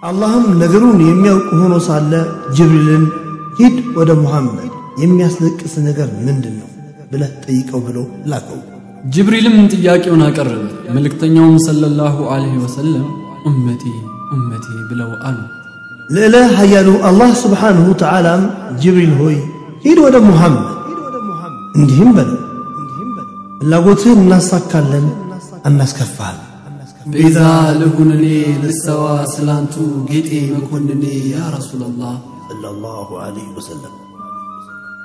اللهم ነገሩን የሚያውቅ ሆኖ ሳለ ጅብሪልን ሂድ ወደ ሙሐመድ የሚያስለቅስ ነገር ምንድነው ብለህ ጠይቀው ብሎ ላከው ጅብሪልም ጥያቄውን አቀረበ መልእክተኛውም ሰለላሁ ዐለይሂ ወሰለም ኡመቲ ኡመቲ ብለው አሉ ለለ ሀያሉ አላህ Subhanahu Wa Ta'ala ጅብሪል ሆይ ሂድ ወደ ሙሐመድ እንዲህም በለው ላጎትህን እናሳካለን እናስከፋለን بإذا لهنني للسوا سلانتو جيتي مكونني يا رسول الله صلى الله عليه وسلم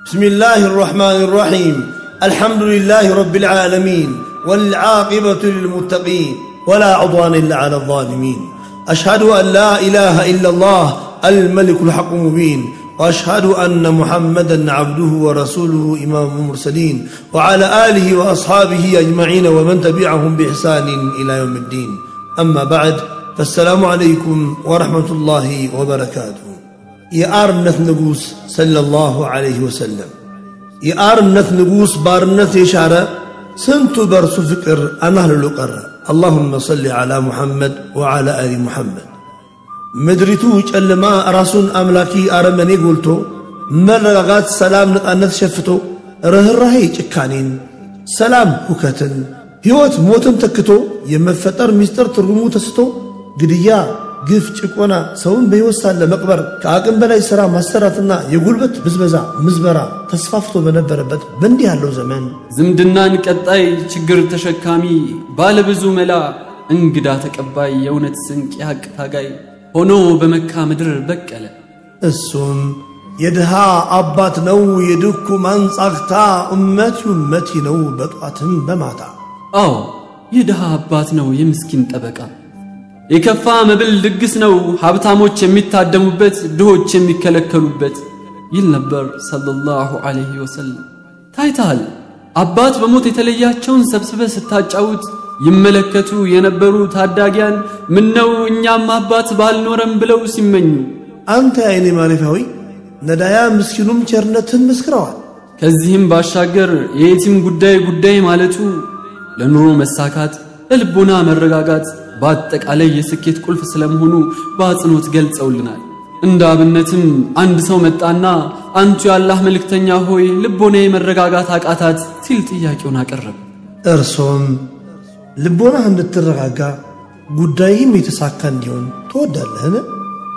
بسم الله الرحمن الرحيم الحمد لله رب العالمين والعاقبة للمتقين ولا عضوان إلا على الظالمين أشهد أن لا إله إلا الله الملك الحق المبين وأشهد أن محمدًا عبده ورسوله إمام المرسلين وعلى آله وأصحابه أجمعين ومن تبعهم بإحسان إلى يوم الدين أما بعد فالسلام عليكم ورحمة الله وبركاته يا أرنث نبوس صلى الله عليه وسلم يا أرنث نبوس بارنث يشعر سنت برس فكر أنهل لقر اللهم صل على محمد وعلى آل محمد مدريتو ጨለማ ራሱን አምላኪ አረመኔ ጎልቶ መረጋጋት ሰላም ነጣነት ሸፍቶ ረህራሄ ጭካኔን ሰላም ሁከትን ህይወት ሞትን ተክቶ የመፈጠር ሚስጥር ትርጉሙ ተስቶ ግድያ ግፍ ጭቆና ሰውን በህይወት ሳለ መቅበር ከአቅም በላይ ሥራ ማሰራትና የጉልበት ብዝበዛ ምዝበራ ተስፋፍቶ በነበረበት በእንዲህ ያለው ዘመን ዝምድናን ቀጣይ ችግር ተሸካሚ ባለብዙ መላ እንግዳ ተቀባይ የእውነት ስንቅ ያቅ ታጋይ ሆኖ በመካ ምድር በቀለ እሱም የድሃ አባት ነው የድኩ ማንጻክታ ኡመቲ ነው በጧትም በማታ አዎ የድሃ አባት ነው የምስኪን ጠበቃ የከፋ መብል ድግስ ነው ሀብታሞች የሚታደሙበት ድሆች የሚከለከሉበት ይል ነበር ሰለላሁ ዐለይሂ ወሰለም ታይታል አባት በሞት የተለያቸውን ሰብስበ ስታጫውት ይመለከቱ የነበሩ ታዳጊያን ምነው እኛም አባት ባልኖረም ብለው ሲመኙ አንተ አይኔ ማለፊያዊ ነዳያ ምስኪኑም ቸርነትን መስክረዋል ከዚህም ባሻገር የየቲም ጉዳይ ማለቱ ለኑሮ መሳካት ለልቦና መረጋጋት በአጠቃላይ የስኬት ቁልፍ ስለመሆኑ በአጽንኦት ገልጸውልናል እንደ አብነትም አንድ ሰው መጣና አንቱ ያላህ መልእክተኛ ሆይ ልቦናዬ መረጋጋት አቃታት ሲል ጥያቄውን አቀረበ እርሶም ልቦና እንድትረጋጋ ጉዳይም የተሳካ እንዲሆን ተወዳለህን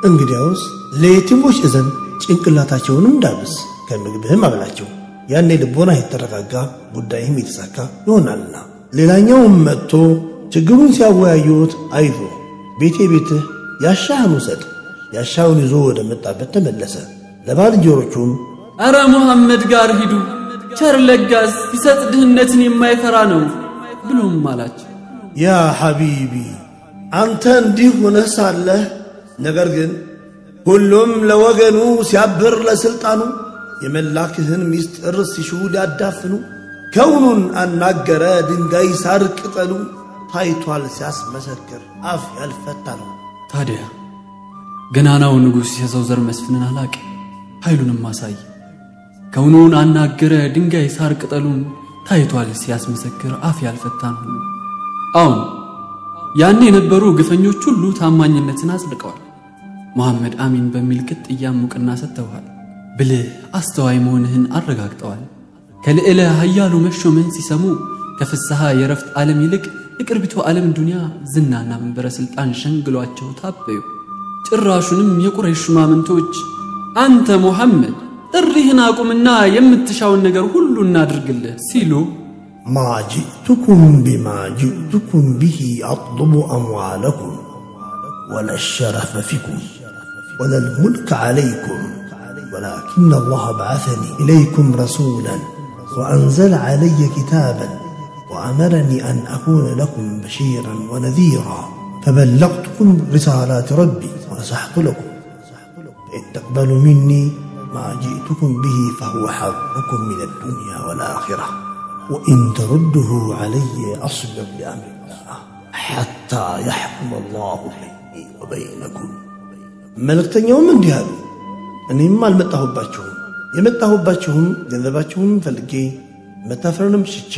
እንግዲያውስ ለየቲሞች እዘን ጭንቅላታቸውንም ዳብስ ከምግብህም አብላቸው ያኔ ልቦና የተረጋጋ ጉዳይም የተሳካ ይሆናልና ሌላኛውም መጥቶ ችግሩን ሲያወያዩት አይቶ ቤትህ ያሻህን ውሰድ ያሻውን ይዞ ወደ መጣበት ተመለሰ ለባልንጀሮቹም አረ ሙሐመድ ጋር ሂዱ ቸር ለጋስ ይሰጥ ድህነትን የማይፈራ ነው ብሎም አላቸው ያ ሐቢቢ አንተ እንዲህ ሆነህ ሳለህ ነገር ግን ሁሉም ለወገኑ ሲያብር ለስልጣኑ የመላክህን ሚስጥር ሲሹ ሊያዳፍኑ ከውኑን አናገረ ድንጋይ ሳር ቅጠሉ ታይቷል ሲያስመሰክር አፍ ያልፈታ ነው ታዲያ ገናናው ንጉስ የሰው ዘር መስፍንን አላቀ ኃይሉንም ማሳይ ከውኑን አናገረ ድንጋይ ሳር ቅጠሉን ታይቷል ሲያስመሰክር አፍ ያልፈታን ሁሉ አሁን ያኔ የነበሩ ግፈኞች ሁሉ ታማኝነትን አጽድቀዋል መሐመድ አሚን በሚል ቅጥያ ሙቅና ሰጥተዋል ብልህ አስተዋይ መሆንህን አረጋግጠዋል ከልዕለ ኃያሉ መሾምን ሲሰሙ ከፍስሐ የረፍት ዓለም ይልቅ የቅርቢቱ ዓለም ዱንያ ዝናና መንበረ ስልጣን ሸንግሏቸው ታበዩ ጭራሹንም የቁረይሽ ሹማምንቶች አንተ ሙሐመድ ጥሪህን አቁምና የምትሻውን ነገር ሁሉ እናድርግልህ ሲሉ ما جئتكم بما جئتكم به أطلب أموالكم ولا الشرف فيكم ولا الملك عليكم ولكن الله بعثني إليكم رسولا وأنزل علي كتابا وأمرني أن أكون لكم بشيرا ونذيرا فبلغتكم رسالات ربي ونصحت لكم فإن تقبلوا مني ما جئتكم به فهو حظكم من الدنيا والآخرة وإن ترده علي أصبر لأمر الله حتى يحكم الله بيني وبينكم መልእክተኛውም እንዲህ አሉ እኔም አልመጣሁባችሁም የመጣሁባችሁም ገንዘባችሁን ፈልጌ መታፈርንም ሽቼ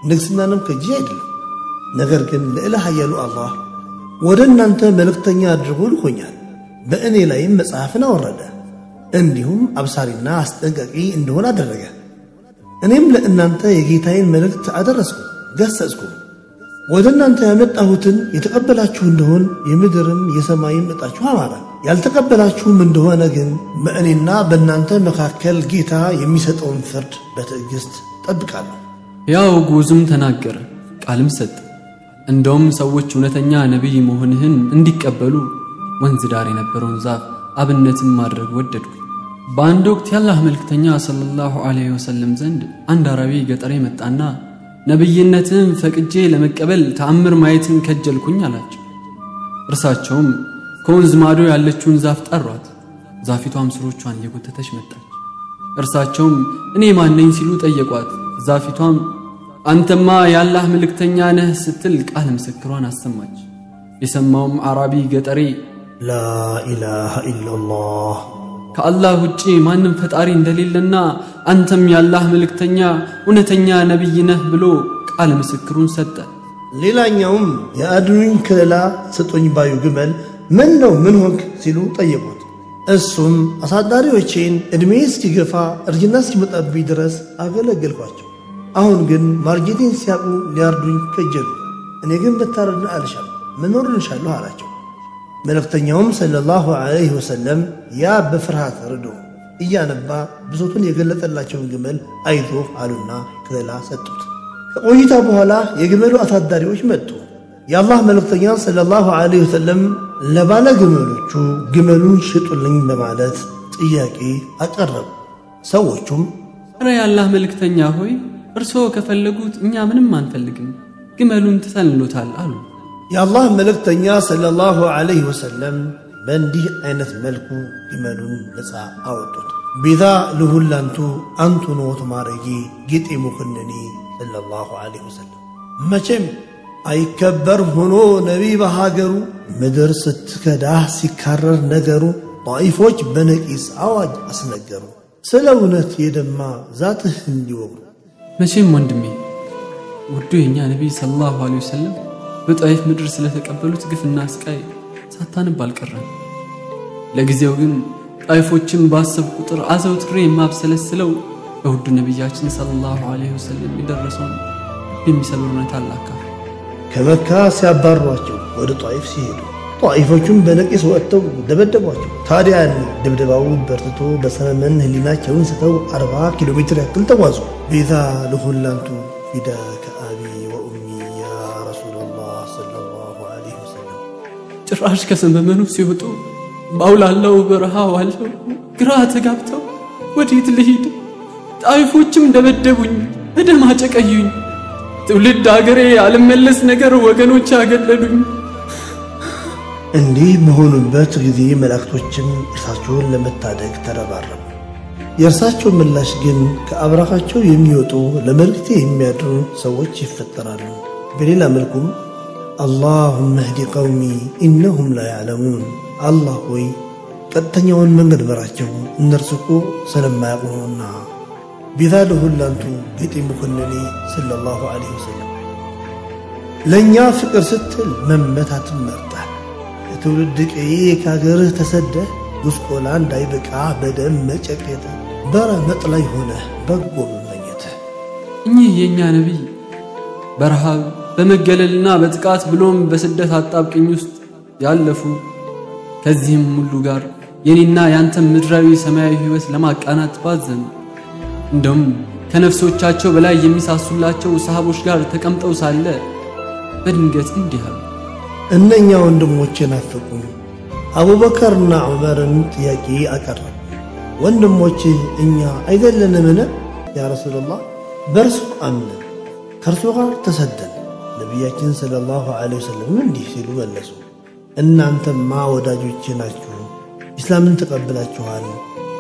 ንግስናንም ከጄ አይደለም ነገር ግን ለኢላህ ኃያሉ አላህ ወደ እናንተ መልእክተኛ አድርጎ ልኮኛል በእኔ ላይም መጽሐፍን አወረደ እንዲሁም አብሳሪና አስጠንቃቂ እንደሆነ አደረገ እኔም ለእናንተ የጌታዬን መልእክት አደረስኩ ገሰጽኩ ወደ እናንተ ያመጣሁትን የተቀበላችሁ እንደሆን የምድርም የሰማይም ዕጣችሁ አማረ ያልተቀበላችሁም እንደሆነ ግን በእኔና በእናንተ መካከል ጌታ የሚሰጠውን ፍርድ በትዕግስት ጠብቃለሁ ያው ጉዙም ተናገረ ቃልም ሰጠ እንደውም ሰዎች እውነተኛ ነብይ መሆንህን እንዲቀበሉ ወንዝ ዳር የነበረውን ዛፍ አብነትን ማድረግ ወደድኩ በአንድ ወቅት ያላህ መልእክተኛ ሰለላሁ ዐለይሂ ወሰለም ዘንድ አንድ አረቢ ገጠሬ መጣና ነብይነትን ፈቅጄ ለመቀበል ተአምር ማየትን ከጀልኩኝ አላቸው እርሳቸውም ከወንዝ ማዶ ያለችውን ዛፍ ጠሯት ዛፊቷም ስሮቿን እየጎተተች መጣች እርሳቸውም እኔ ማን ነኝ ሲሉ ጠየቋት ዛፊቷም አንተማ ያላህ መልእክተኛ ነህ ስትል ቃል ምስክሯን አሰማች የሰማውም አረቢ ገጠሬ ላ ኢላሃ ኢላላህ ከአላህ ውጪ ማንም ፈጣሪ እንደሌለና አንተም ያላህ መልእክተኛ እውነተኛ ነብይ ነህ ብሎ ቃል ምስክሩን ሰጠ ሌላኛውም ያድኑኝ ከለላ ሰጦኝ ባዩ ግመል ምን ነው ምን ሆንክ ሲሉ ጠየቁት እሱም አሳዳሪዎቼን እድሜ እስኪገፋ እርጅና እስኪመጣብኝ ድረስ አገለገልኳቸው አሁን ግን ማርጌቴን ሲያቁ ሊያርዱኝ ከጀሉ እኔ ግን በታረድና አልሻም መኖር እንሻለሁ አላቸው መልእክተኛውም ሰለላሁ ዐለይሂ ወሰለም ያ በፍርሃት ረዶ እያነባ ብሶቱን የገለጠላቸውን ግመል አይዞህ አሉና ከለላ ሰጡት ከቆይታ በኋላ የግመሉ አሳዳሪዎች መጡ የአላህ መልእክተኛ ሰለላሁ ዐለይሂ ወሰለም ለባለ ግመሎቹ ግመሉን ሽጡልኝ በማለት ጥያቄ አቀረቡ ሰዎቹም ኧረ የአላህ መልእክተኛ ሆይ እርሶ ከፈለጉት እኛ ምንም አንፈልግም ግመሉን ተሰልሎታል አሉ የአላህ መልእክተኛ ሰለላሁ ዐለይሂ ወሰለም በእንዲህ አይነት መልኩ ግመሉን ነፃ አወጡት ቤዛ ለሁላንቱ አንቱ ኖት ማረጊ ጌጤ ሙክንኒ ሰለላሁ ዐለይሂ ወሰለም መቼም አይከበር ሆኖ ነቢይ በሀገሩ ምድር ስትከዳህ ሲካረር ነገሩ ጣኢፎች በነቂስ አዋጅ አስነገሩ ስለ እውነት የደማ ዛትህ እንዲወጉ መቼም ወንድሜ ውዱ የኛ ነብይ ሰለላሁ ዐለይሂ ወሰለም በጣይፍ ምድር ስለተቀበሉት ግፍና ስቃይ ሳታነብ አልቀረም ለጊዜው ግን ጣይፎችን ባሰብ ቁጥር አዘውትሬ የማብሰለስለው በውዱ ነብያችን ሰለላሁ ዐለይሂ ወሰለም የደረሰውን የሚሰብሩነት አላካ ከመካ ሲያባሯቸው ወደ ጣይፍ ሲሄዱ ጣይፎቹም በነቂስ ወጥተው ደበደቧቸው ታዲያ ድብደባው በርትቶ በሰመመን ህሊናቸውን ስተው 40 ኪሎ ሜትር ያክል ተጓዙ ቤዛ ለሁላንቱ ፊዳከ አቢ ወኡሚ ያ ረሱላላህ ሰለላሁ ዐለይሂ ወሰለም ጭራሽ ከሰመመኑ ሲወጡ ባውላለው በረሃ ዋለው ግራ ተጋብተው ወዴት ልሂድ ጣይፎችም ደበደቡኝ በደም አጨቀዩኝ ትውልድ አገሬ አልመለስ ነገር ወገኖች አገለሉኝ እንዲህ በሆኑበት ጊዜ መላእክቶችም እርሳቸውን ለመታደግ ተረባረቡ የእርሳቸው ምላሽ ግን ከአብራካቸው የሚወጡ ለመልእክቴ የሚያድሩ ሰዎች ይፈጠራሉ በሌላ መልኩም اللهم اهد قومي إنهم لا يعلمون الله ሆይ ቀጥተኛውን መንገድ መራቸው እነርሱ እኮ ስለማያውቁና ቢዛል ሁላንቱ ጌጤ ሙከነኒ ሰለላሁ ዐለይሂ ወሰለም ለኛ ፍቅር ስትል መመታትን መርጣል ትውልድ ቀዬ ካገርህ ተሰደህ ጉስቆላ እንዳይበቃ በደም መጨቀየት በረመጥ ላይ ሆነ በጎ መመኘት እኚህ የኛ ነብይ በረሃብ በመገለልና በጥቃት ብሎም በስደት አጣብቅኝ ውስጥ ያለፉ ከዚህም ሁሉ ጋር የኔና ያንተም ምድራዊ ሰማያዊ ህይወት ለማቃናት ባዘኑ እንደውም ከነፍሶቻቸው በላይ የሚሳሱላቸው ሰሃቦች ጋር ተቀምጠው ሳለ በድንገት እንዲህ አሉ እነኛ ወንድሞቼ ናፈቁኝ አቡበከርና ዑመርን ጥያቄ አቀረቡ ወንድሞቼ እኛ አይደለንምን ያ ረሱላህ በርሱ አምነን ከርሱ ጋር ተሰደን ነቢያችን ሰለላሁ ዐለይሂ ወሰለም እንዲህ ሲሉ መለሱ እናንተማ ወዳጆቼ ናችሁ ኢስላምን ተቀበላችኋል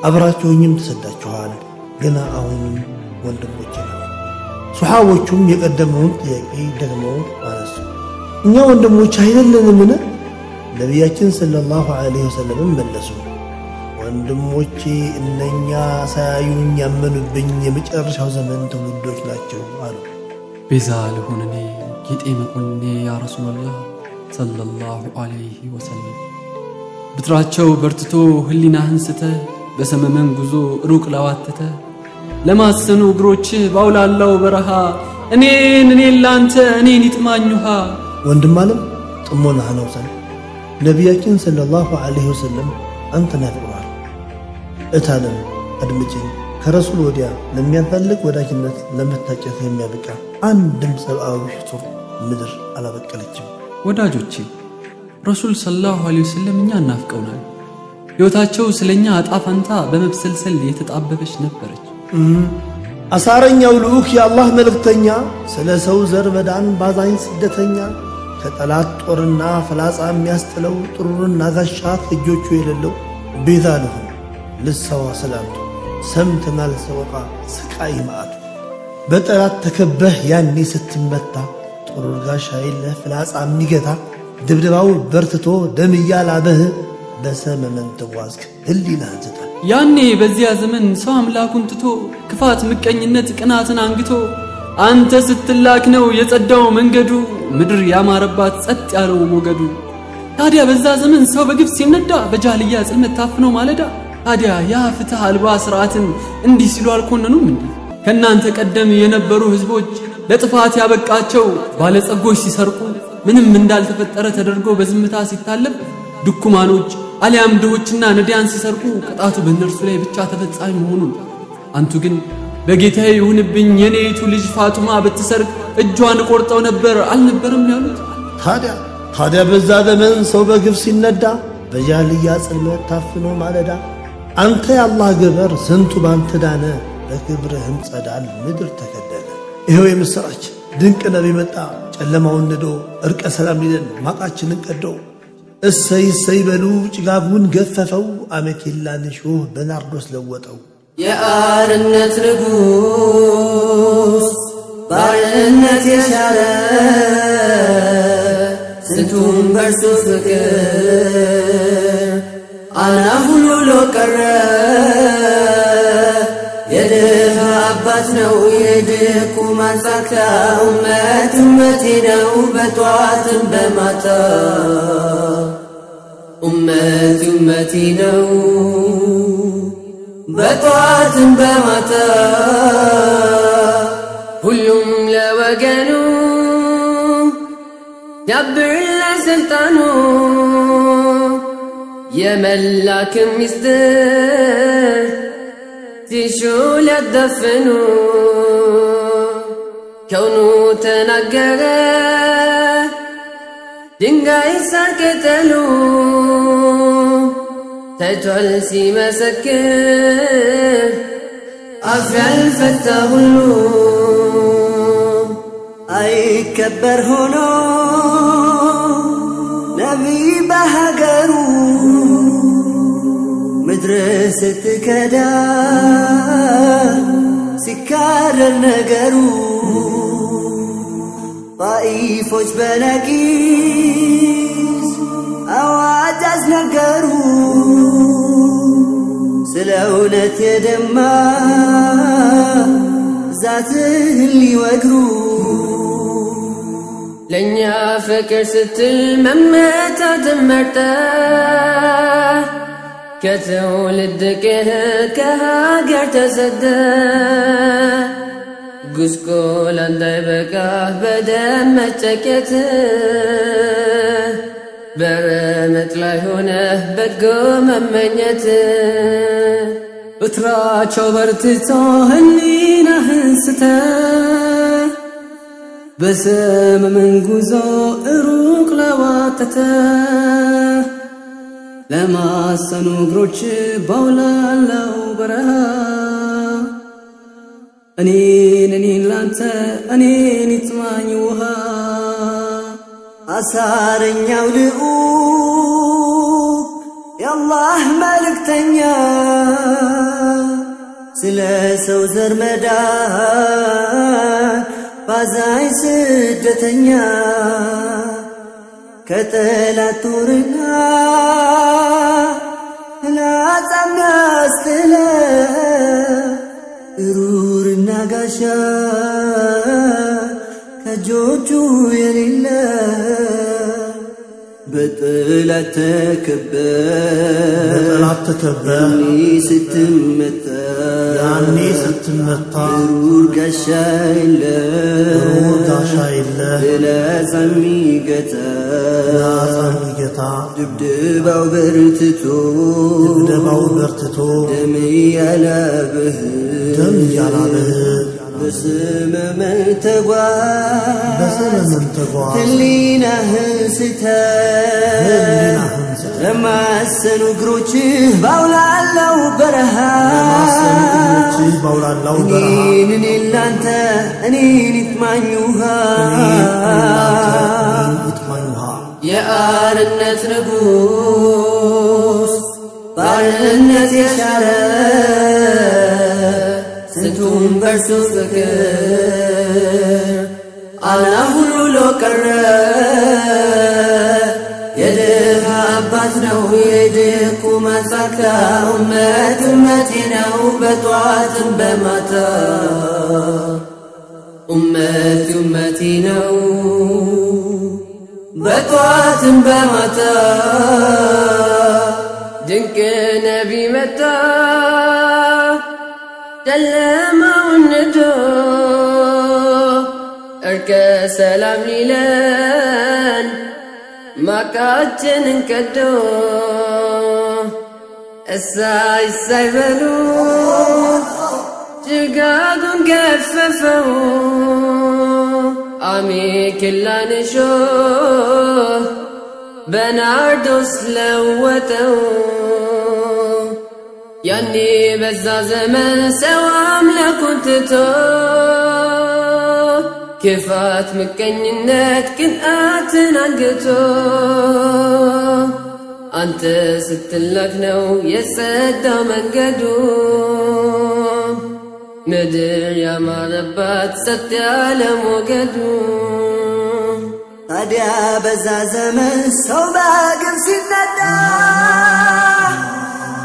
አብራችሁኝም ተሰዳችኋል ገና አሁንም ወንድሞቼ ናችሁ ሱሐቦቹም የቀደመውን ጥያቄ ደግሞ አነሱ እኛ ወንድሞች አይደለንምን ነቢያችን ሰለላሁ ዐለይሂ ወሰለም መለሱ ወንድሞቼ እነኛ ሳያዩኝ ያመኑብኝ የመጨረሻው ዘመን ትውልዶች ናቸው አሉ ቤዛ ለሆነኔ ጌጤ መኮንኔ ያ ረሱላላህ ሰለላሁ ዐለይሂ ወሰለም ብትራቸው በርትቶ ህሊናህን ስተ በሰመመን ጉዞ ሩቅ ላዋተተ ለማሰኑ እግሮች ባውላላው በረሃ እኔን ላንተ እኔን ይጥማኙሃ ወንድም ዓለም ጥሞና አነውሰን ነቢያችን ሰለላሁ ዐለይሂ ወሰለም አንተ ናፍቀዋል እታለም አድምጪኝ ከረሱል ወዲያ ለሚያፈልግ ወዳጅነት ለመታጨት የሚያበቃ አንድም ሰብአዊ ፍጡር ምድር አላበቀለችም ወዳጆቼ ረሱል ሰለላሁ ዐለይሂ ወሰለም እኛ ናፍቀውናል ሕይወታቸው ስለኛ አጣፋንታ በመብሰልሰል የተጣበበች ነበረች አሳረኛው ልኡክ የአላህ መልእክተኛ ስለ ሰው ዘር መዳን ባዛኝ ስደተኛ ከጠላት ጦርና ፍላጻ የሚያስጥለው ጥሩርና ጋሻ እጆቹ የሌለው ቤዛ ለሆነ ልሰዋ ሰላምቱ ሰምተናል ሰወቃ ስቃይ ማአቱ በጠላት ተከበህ ያኔ ስትመታ ጥሩር ጋሻ የለህ ፍላጻ የሚገታ ድብድባው በርትቶ ደም እያላበህ በሰመመን ተዋዝክ ህሊና አንስታ ያኔ በዚያ ዘመን ሰው አምላኩን ትቶ ክፋት ምቀኝነት ቅናትን አንግቶ አንተ ስትላክ ነው የጸዳው መንገዱ ምድር ያማረባት ጸጥ ያለው ሞገዱ ታዲያ በዛ ዘመን ሰው በግፍ ሲነዳ በጃህልያ ጽልመት ታፍኖ ማለዳ ታዲያ ያ ፍትህ አልባ ስርዓትን እንዲህ ሲሉ አልኮነኑም እንዴ ከናንተ ቀደም የነበሩ ህዝቦች ለጥፋት ያበቃቸው ባለጸጎች ሲሰርቁ ምንም እንዳልተፈጠረ ተደርጎ በዝምታ ሲታለፍ ድኩማኖች አሊያም ድሆችና ነዲያን ሲሰርቁ ቅጣቱ በእነርሱ ላይ ብቻ ተፈጻሚ መሆኑን አንቱ ግን በጌታዬ ይሁንብኝ የኔቱ ልጅ ፋጡማ ብትሰርቅ እጇን ቆርጠው ነበር አልነበረም ያሉት ታዲያ በዛ ዘመን ሰው በግፍ ሲነዳ በጃህልያ ጽልመት ታፍኖ ማለዳ አንተ ያላህ ገበር ስንቱ ባንተ ዳነ በክብርህም ጸዳል ምድር ተከደነ ይሄው የምስራች ድንቅ ነብይ መጣ ጨለማውን ነዶ እርቀ ሰላም ሊለን ማቃችንን ቀዶ እሰይ በሉ ጭጋጉን ገፈፈው አመኬላን ሾህ በናርዶስ ለወጠው የአርነት ንጉስ ባርነት የሻረ ስንቱን በርሱ ፍቅር አናሁሉ ቀረ የድሃ አባት ነው የድኩ ማንሳካ ኡመቴ ነው በጧትም በማታ ኡመቴ ነው በጧትም በማታ ሁሉም ለወገኑ ያብር ለስልጣኑ የመላክ ሚስጥር ሲሹ ሊያዳፍኑ ከውኑ ተናገረ ድንጋይ ሳር ቅጠሉ ታይቷል ሲመሰክር አፍ ያልፈታ ሁሉ አይከበር ሆኖ ነቢይ በሀገሩ ምድር ስትከዳ ሲካረር ነገሩ ጣኢፎች በነቂስ አዋጅ አስነገሩ ስለ እውነት የደማ ዛትህን ሊወግሩ ለእኛ ፍቅር ስትል መመታትን መርጠ ከትውልድ ከሀገር ተሰደ ጉስቁል እንዳይበቃህ በደም መጨቄት በረመጥ ላይ ሆነህ በጎ መመኘት እትራቸው በርትቶ ህሊናህን ስተህ በሰመመን ጉዞ ሩቅ ለዋተተ ለማሰኑ እግሮች ባውላላው በረሃ እኔን ላንተ እኔን ይጥማኝ ውሃ አሳረኛው ልኡክ የአላህ መልእክተኛ ስለ ሰው ዘር መዳን ባዛኝ ስደተኛ ከጠላት ጦርና ፍላጻ የሚያስጥለ ሩርና ጋሻ ከእጆቹ የሌለ በጥላ በጠላት ተከበህ ያኔ ስትመታ ሩር ጋሻ የለህ ፍላጻ የሚገታ ድብደባው በርትቶ ደም ያላብህ በሰመመን ተጓዝ ህሊናህን ስተህ ለማሰኑ እግሮችህ ባውላላው በረሃ እኔን ላንተ እኔን ይጥማኝ ውሃ የአርነት ንጉስ ባርነት የሻረ ስንቱን በርሱ ፍቅር አላህ ሁሉ ሎቀረ የድሃ አባት ነው የድኩማን ፋካ እመቴ ነው በጧትም በማታ እመቴ ነው በጧትም በማታ ድንቅ ነቢ መጣ ጨለማውን ንዶ እርቀ ሰላም ሊለን ማቃችንን ቀዶ እሳይ በሉ ጭጋጉን ገፈፈው አሜኬላን እሾህ በናርዶስ ለወጠው ያኔ በዛ ዘመን ሰው አምላኩን ትቶ ክፋት ምቀኝነት ቅንዓትን አንግቶ አንተ ስትላክ ነው የጸዳው መንገዱ ምድር ያማረባት ሰጥ ያለ ሞገዱ ታዲያ በዛ ዘመን ሰው በግብ ሲነዳ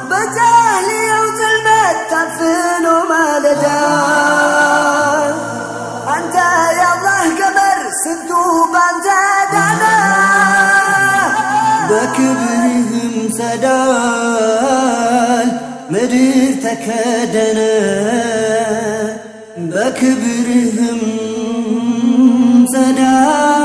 በጃህልያው ጽልመት ታፍኖ ማለዳ አንተ የአላህ ገመር ስንቱ ባንተ ዳነ በክብርህም ጸዳል ምድር ተከደነ በክብርህም ጸዳል